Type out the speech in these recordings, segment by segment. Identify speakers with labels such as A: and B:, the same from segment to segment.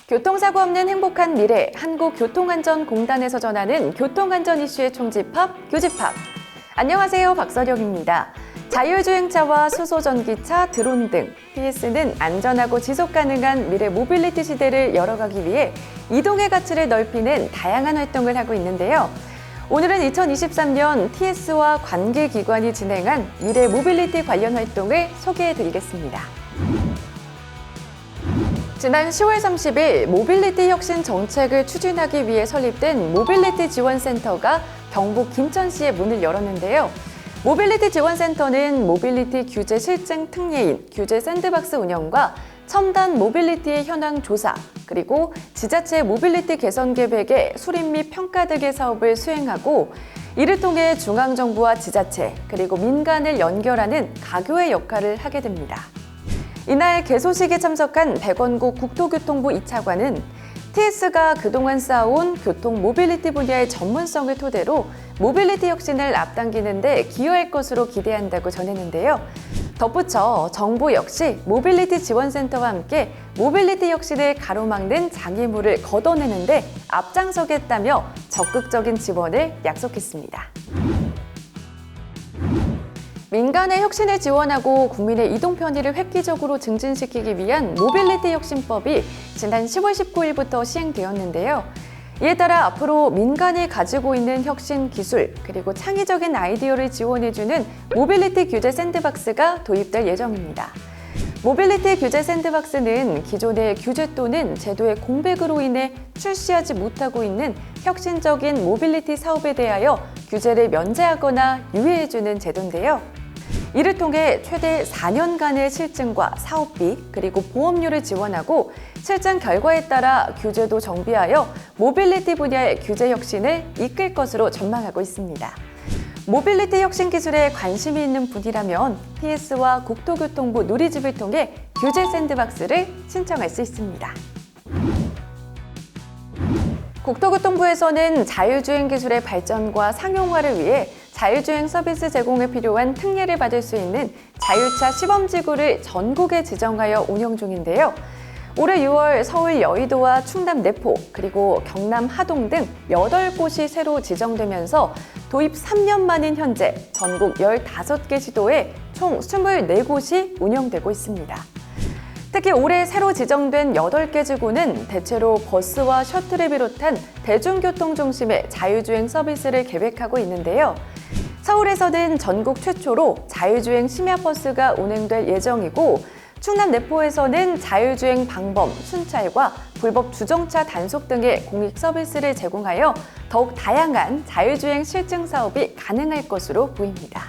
A: 교통사고 없는 행복한 미래, 한국교통안전공단에서 전하는 교통안전 이슈의 총집합, 교집합. 안녕하세요, 박서령입니다. 자율주행차와 수소전기차, 드론 등 TS는 안전하고 지속가능한 미래 모빌리티 시대를 열어가기 위해 이동의 가치를 넓히는 다양한 활동을 하고 있는데요. 오늘은 2023년 TS와 관계기관이 진행한 미래 모빌리티 관련 활동을 소개해드리겠습니다. 지난 10월 30일 모빌리티 혁신 정책을 추진하기 위해 설립된 모빌리티 지원센터가 경북 김천시에 문을 열었는데요. 모빌리티 지원센터는 모빌리티 규제 실증 특례인 규제 샌드박스 운영과 첨단 모빌리티의 현황 조사, 그리고 지자체 모빌리티 개선 계획의 수립 및 평가 등의 사업을 수행하고 이를 통해 중앙정부와 지자체, 그리고 민간을 연결하는 가교의 역할을 하게 됩니다. 이날 개소식에 참석한 백원국 국토교통부 2차관은 TS가 그동안 쌓아온 교통 모빌리티 분야의 전문성을 토대로 모빌리티 혁신을 앞당기는 데 기여할 것으로 기대한다고 전했는데요. 덧붙여 정부 역시 모빌리티 지원센터와 함께 모빌리티 혁신을 가로막는 장애물을 걷어내는 데 앞장서겠다며 적극적인 지원을 약속했습니다. 민간의 혁신을 지원하고 국민의 이동 편의를 획기적으로 증진시키기 위한 모빌리티 혁신법이 지난 10월 19일부터 시행되었는데요. 이에 따라 앞으로 민간이 가지고 있는 혁신 기술, 그리고 창의적인 아이디어를 지원해주는 모빌리티 규제 샌드박스가 도입될 예정입니다. 모빌리티 규제 샌드박스는 기존의 규제 또는 제도의 공백으로 인해 출시하지 못하고 있는 혁신적인 모빌리티 사업에 대하여 규제를 면제하거나 유예해주는 제도인데요. 이를 통해 최대 4년간의 실증과 사업비, 그리고 보험료를 지원하고 실증 결과에 따라 규제도 정비하여 모빌리티 분야의 규제 혁신을 이끌 것으로 전망하고 있습니다. 모빌리티 혁신 기술에 관심이 있는 분이라면 TS와 국토교통부 누리집을 통해 규제 샌드박스를 신청할 수 있습니다. 국토교통부에서는 자율주행 기술의 발전과 상용화를 위해 자율주행 서비스 제공에 필요한 특례를 받을 수 있는 자율차 시범지구를 전국에 지정하여 운영 중인데요. 올해 6월 서울 여의도와 충남 내포, 그리고 경남 하동 등 8곳이 새로 지정되면서 도입 3년 만인 현재 전국 15개 시도에 총 24곳이 운영되고 있습니다. 특히 올해 새로 지정된 8개 지구는 대체로 버스와 셔틀을 비롯한 대중교통 중심의 자율주행 서비스를 계획하고 있는데요. 서울에서는 전국 최초로 자율주행 심야버스가 운행될 예정이고, 충남 내포에서는 자율주행 방범, 순찰과 불법 주정차 단속 등의 공익 서비스를 제공하여 더욱 다양한 자율주행 실증 사업이 가능할 것으로 보입니다.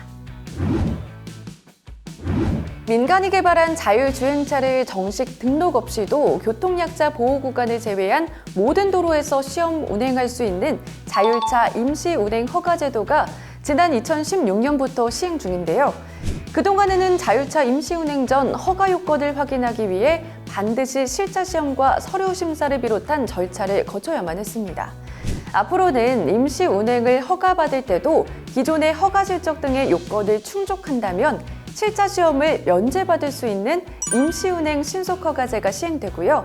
A: 민간이 개발한 자율주행차를 정식 등록 없이도 교통약자 보호구간을 제외한 모든 도로에서 시험 운행할 수 있는 자율차 임시운행 허가제도가 지난 2016년부터 시행 중인데요. 그동안에는 자율차 임시운행 전 허가 요건을 확인하기 위해 반드시 실차시험과 서류심사를 비롯한 절차를 거쳐야만 했습니다. 앞으로는 임시운행을 허가받을 때도 기존의 허가 실적 등의 요건을 충족한다면 실차 시험을 면제받을 수 있는 임시운행 신속허가제가 시행되고요.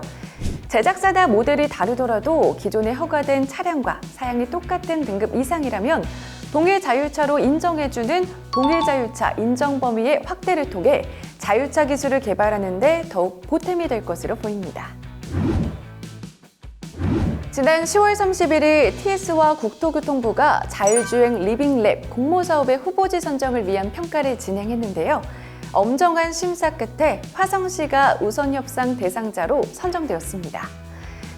A: 제작사나 모델이 다르더라도 기존에 허가된 차량과 사양이 똑같은 등급 이상이라면 동일 자율차로 인정해주는 동일 자율차 인정 범위의 확대를 통해 자율차 기술을 개발하는 데 더욱 보탬이 될 것으로 보입니다. 지난 10월 31일 TS와 국토교통부가 자율주행 리빙랩 공모사업의 후보지 선정을 위한 평가를 진행했는데요. 엄정한 심사 끝에 화성시가 우선협상 대상자로 선정되었습니다.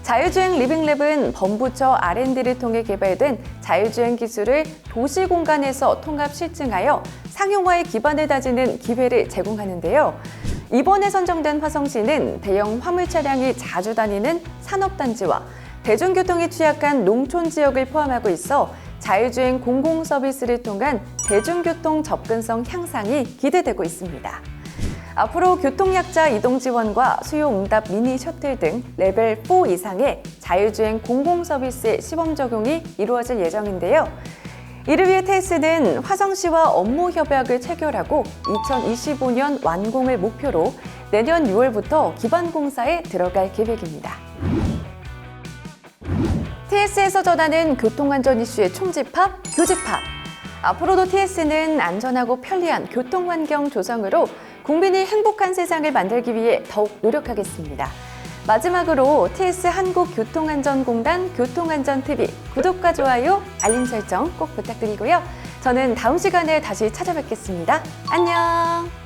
A: 자율주행 리빙랩은 범부처 R&D를 통해 개발된 자율주행 기술을 도시 공간에서 통합 실증하여 상용화의 기반을 다지는 기회를 제공하는데요. 이번에 선정된 화성시는 대형 화물 차량이 자주 다니는 산업단지와 대중교통이 취약한 농촌 지역을 포함하고 있어 자율주행 공공서비스를 통한 대중교통 접근성 향상이 기대되고 있습니다. 앞으로 교통약자 이동 지원과 수요응답 미니 셔틀 등 레벨 4 이상의 자율주행 공공서비스의 시범 적용이 이루어질 예정인데요. 이를 위해 TS는 화성시와 업무 협약을 체결하고 2025년 완공을 목표로 내년 6월부터 기반 공사에 들어갈 계획입니다. TS에서 전하는 교통안전 이슈의 총집합, 교집합. 앞으로도 TS는 안전하고 편리한 교통환경 조성으로 국민이 행복한 세상을 만들기 위해 더욱 노력하겠습니다. 마지막으로 TS 한국교통안전공단 교통안전TV 구독과 좋아요, 알림 설정 꼭 부탁드리고요. 저는 다음 시간에 다시 찾아뵙겠습니다. 안녕!